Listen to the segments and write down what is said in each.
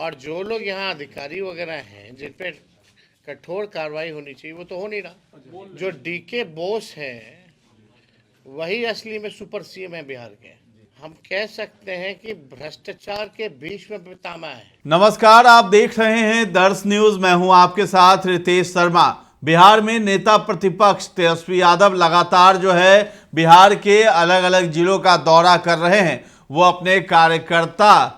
और जो लोग यहाँ अधिकारी वगैरह हैं जिन पे कठोर कार्रवाई होनी चाहिए वो तो हो नहीं रहा। जो डीके बोस है वही असली में सुपर सीएम है बिहार के। हम कह सकते हैं कि भ्रष्टाचार के बीच में पितामह है। नमस्कार, आप देख रहे हैं दर्श न्यूज। मैं हूं आपके साथ रितेश शर्मा। बिहार में नेता प्रतिपक्ष तेजस्वी यादव लगातार जो है बिहार के अलग अलग जिलों का दौरा कर रहे हैं। वो अपने कार्यकर्ता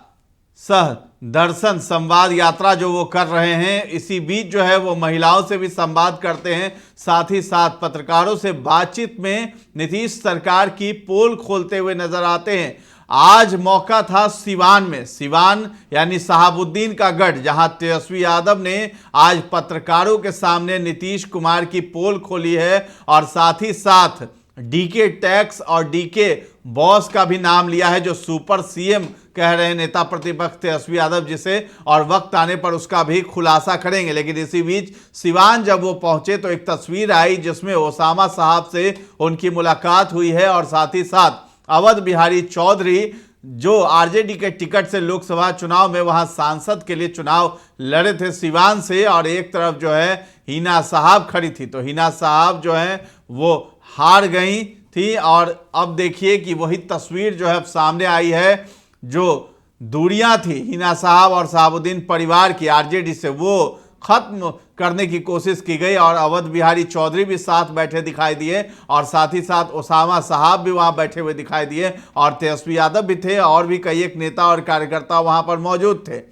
सह दर्शन संवाद यात्रा जो वो कर रहे हैं, इसी बीच जो है वो महिलाओं से भी संवाद करते हैं, साथ ही साथ पत्रकारों से बातचीत में नीतीश सरकार की पोल खोलते हुए नजर आते हैं। आज मौका था सिवान में, सिवान यानी शहाबुद्दीन का गढ़, जहां तेजस्वी यादव ने आज पत्रकारों के सामने नीतीश कुमार की पोल खोली है और साथ ही साथ डीके टैक्स और डीके बॉस का भी नाम लिया है, जो सुपर सीएम कह रहे हैं नेता प्रतिपक्ष तेजस्वी यादव जिसे, और वक्त आने पर उसका भी खुलासा करेंगे। लेकिन इसी बीच सिवान जब वो पहुंचे तो एक तस्वीर आई जिसमें ओसामा साहब से उनकी मुलाकात हुई है और साथ ही साथ अवध बिहारी चौधरी जो आरजेडी के टिकट से लोकसभा चुनाव में वहां सांसद के लिए चुनाव लड़े थे सिवान से, और एक तरफ जो है हिना साहब खड़ी थी। तो हिना साहब जो है वो हार गई थी और अब देखिए कि वही तस्वीर जो है सामने आई है। जो दूरियां थी हिना साहब और शहाबुद्दीन परिवार की आरजेडी से, वो खत्म करने की कोशिश की गई और अवध बिहारी चौधरी भी साथ बैठे दिखाई दिए और साथ ही साथ ओसामा साहब भी वहां बैठे हुए दिखाई दिए और तेजस्वी यादव भी थे और भी कई एक नेता और कार्यकर्ता वहां पर मौजूद थे।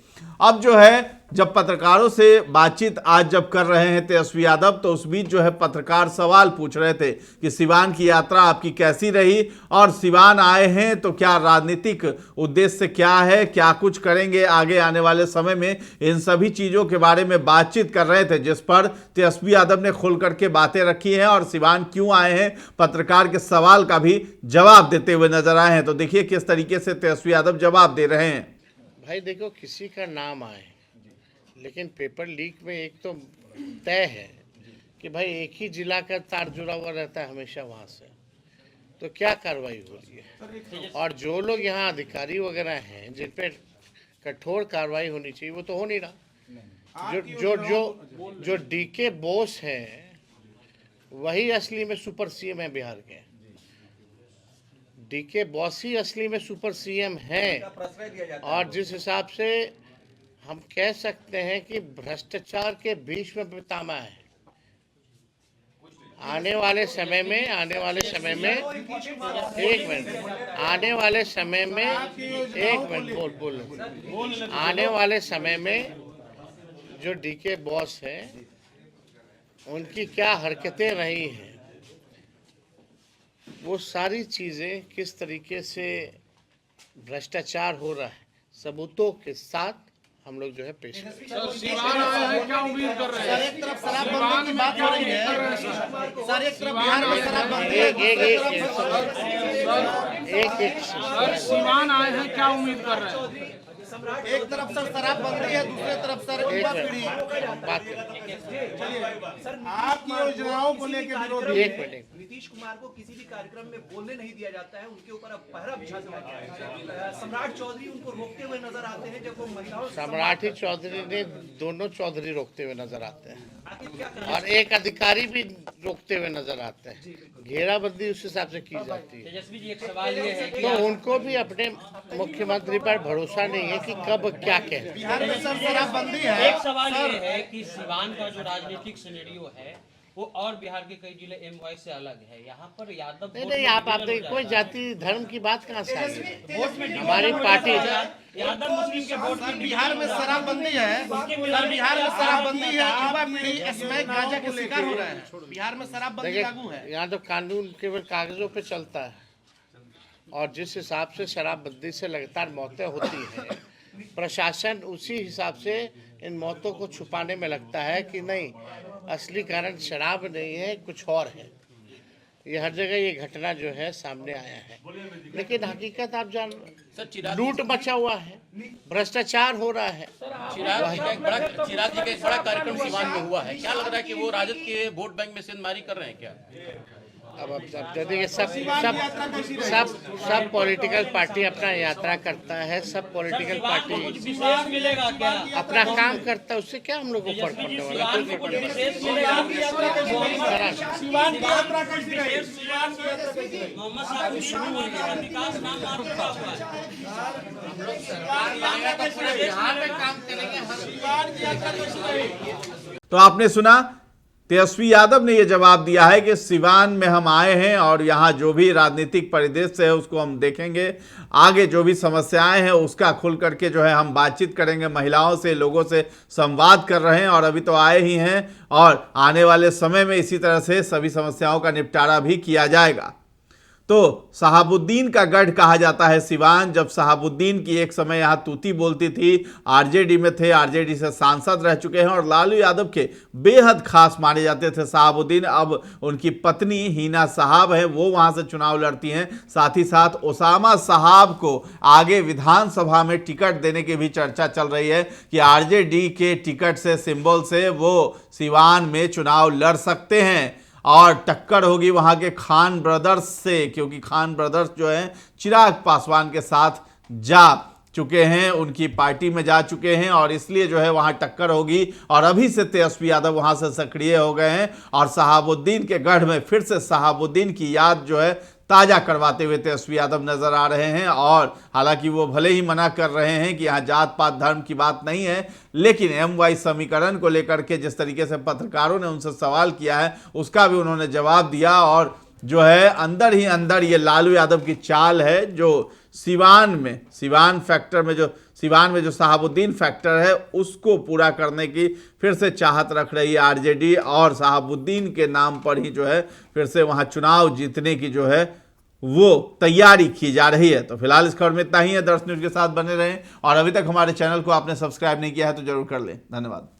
अब जो है जब पत्रकारों से बातचीत आज जब कर रहे हैं तेजस्वी यादव, तो उस बीच जो है पत्रकार सवाल पूछ रहे थे कि सिवान की यात्रा आपकी कैसी रही और सिवान आए हैं तो क्या राजनीतिक उद्देश्य क्या है, क्या कुछ करेंगे आगे आने वाले समय में, इन सभी चीज़ों के बारे में बातचीत कर रहे थे, जिस पर तेजस्वी यादव ने खुल करके बातें रखी हैं और सिवान क्यों आए हैं पत्रकार के सवाल का भी जवाब देते हुए नजर आए हैं। तो देखिए किस तरीके से तेजस्वी यादव जवाब दे रहे हैं। भाई देखो, किसी का नाम आए लेकिन पेपर लीक में एक तो तय है कि भाई एक ही जिला का तार जुड़ा हुआ रहता है हमेशा वहाँ से, तो क्या कार्रवाई हो रही है। और जो लोग यहाँ अधिकारी वगैरह हैं जिन पे कठोर कार्रवाई होनी चाहिए वो तो हो नहीं रहा। जो डीके बोस है वही असली में सुपर सीएम है बिहार के। डीके बॉस ही असली में सुपर सीएम है और जिस हिसाब से हम कह सकते हैं कि भ्रष्टाचार के बीच में पितामह है। आने वाले समय में एक मिनट आने वाले समय में जो डीके बॉस है उनकी क्या हरकतें रही हैं, वो सारी चीज़ें किस तरीके से भ्रष्टाचार हो रहा है सबूतों के साथ हम लोग जो है पेश करें। क्या उम्मीद कर रहे हैं? एक तरफ शराबबंदी की बात हो रही है सर, एक तरफ बिहार में शराबबंदी, एक सिवान आए हैं, क्या उम्मीद कर रहे हैं? एक तरफ सर शराबबंदी है, दूसरी तरफ सर युवा पीढ़ी आपकी योजनाओं को लेकर विरोध। नीतीश कुमार को किसी भी कार्यक्रम में बोलने नहीं दिया जाता है, उनके ऊपर अब पहरा बिछा दिया गया है। सम्राट चौधरी उनको रोकते हुए नजर आते हैं जब वो महिलाओं। सम्राट चौधरी ने दोनों चौधरी रोकते हुए नजर आते हैं और एक अधिकारी भी रोकते हुए नजर आते हैं। घेराबंदी उस हिसाब से की जाती है। तेजस्वी जी, एक सवाल ये है कि तो उनको भी अपने मुख्यमंत्री पर भरोसा नहीं है कि कब क्या कहे। बिहार में सर शराबबंदी है। एक सवाल ये है कि सिवान का जो राजनीतिक सिनेरियो है वो और बिहार के कई जिले एमवाई से अलग है। यहाँ पर यादव नहीं आप कोई जाति धर्म की बात कहाँ से आ गई? वोट में हमारी पार्टी यादव मुस्लिम के वोट में बिहार में शराबबंदी है सर, बिहार में शराबबंदी है, युवा पीढ़ी स्मैक गांजा के शिकार हो रहा है। बिहार में शराबबंदी लागू है। यहाँ तो कानून केवल कागजों पे चलता है और जिस हिसाब से शराबबंदी से लगातार मौतें होती हैं, प्रशासन उसी हिसाब से इन मौतों को छुपाने में लगता है कि नहीं असली कारण शराब नहीं है, कुछ और है। ये हर जगह ये घटना जो है सामने आया है, लेकिन हकीकत आप जान, लूट मचा हुआ है, भ्रष्टाचार हो रहा है। चिराग जी का एक बड़ा कार्यक्रम सिवान में हुआ है, क्या लग रहा है कि वो राजद के वोट बैंक में सेंधमारी कर रहे हैं क्या? अब देखिए सब पॉलिटिकल पार्टी अपना यात्रा करता है, सब पॉलिटिकल पार्टी विशेष मिलेगा क्या? अपना काम करता है, उससे क्या हम लोग को फर्क पड़ने वाला है? कोई फर्क नहीं विशेष मिलेगा? पड़ता। मोहम्मद साहब की शुरू हुई है, विकास नाम मात्र का हुआ है। बिहार में काम करेंगे तो आपने सुना तेजस्वी यादव ने यह जवाब दिया है कि सिवान में हम आए हैं और यहाँ जो भी राजनीतिक परिदृश्य है उसको हम देखेंगे, आगे जो भी समस्याएं हैं उसका खुल करके जो है हम बातचीत करेंगे, महिलाओं से, लोगों से संवाद कर रहे हैं और अभी तो आए ही हैं और आने वाले समय में इसी तरह से सभी समस्याओं का निपटारा भी किया जाएगा। तो शहाबुद्दीन का गढ़ कहा जाता है सिवान। जब शहाबुद्दीन की एक समय यहाँ तूती बोलती थी, आरजेडी में थे, आरजेडी से सांसद रह चुके हैं और लालू यादव के बेहद खास माने जाते थे शहाबुद्दीन। अब उनकी पत्नी हिना साहब हैं, वो वहाँ से चुनाव लड़ती हैं। साथ ही साथ उसामा साहब को आगे विधानसभा में टिकट देने की भी चर्चा चल रही है कि आरजेडी के टिकट से, सिंबल से वो सिवान में चुनाव लड़ सकते हैं और टक्कर होगी वहां के खान ब्रदर्स से, क्योंकि खान ब्रदर्स जो हैं चिराग पासवान के साथ जा चुके हैं, उनकी पार्टी में जा चुके हैं और इसलिए जो है वहां टक्कर होगी। और अभी से तेजस्वी यादव वहां से सक्रिय हो गए हैं और शहाबुद्दीन के गढ़ में फिर से शहाबुद्दीन की याद जो है ताज़ा करवाते हुए तेजस्वी यादव नजर आ रहे हैं। और हालांकि वो भले ही मना कर रहे हैं कि यहाँ जात पात धर्म की बात नहीं है, लेकिन MY समीकरण को लेकर के जिस तरीके से पत्रकारों ने उनसे सवाल किया है उसका भी उन्होंने जवाब दिया। और जो है अंदर ही अंदर ये लालू यादव की चाल है जो सिवान में जो शहाबुद्दीन फैक्टर है उसको पूरा करने की फिर से चाहत रख रही है आरजेडी और शहाबुद्दीन के नाम पर ही जो है फिर से वहां चुनाव जीतने की जो है वो तैयारी की जा रही है। तो फिलहाल इस खबर में इतना ही है। दर्श न्यूज के साथ बने रहें और अभी तक हमारे चैनल को आपने सब्सक्राइब नहीं किया है तो जरूर कर लें। धन्यवाद।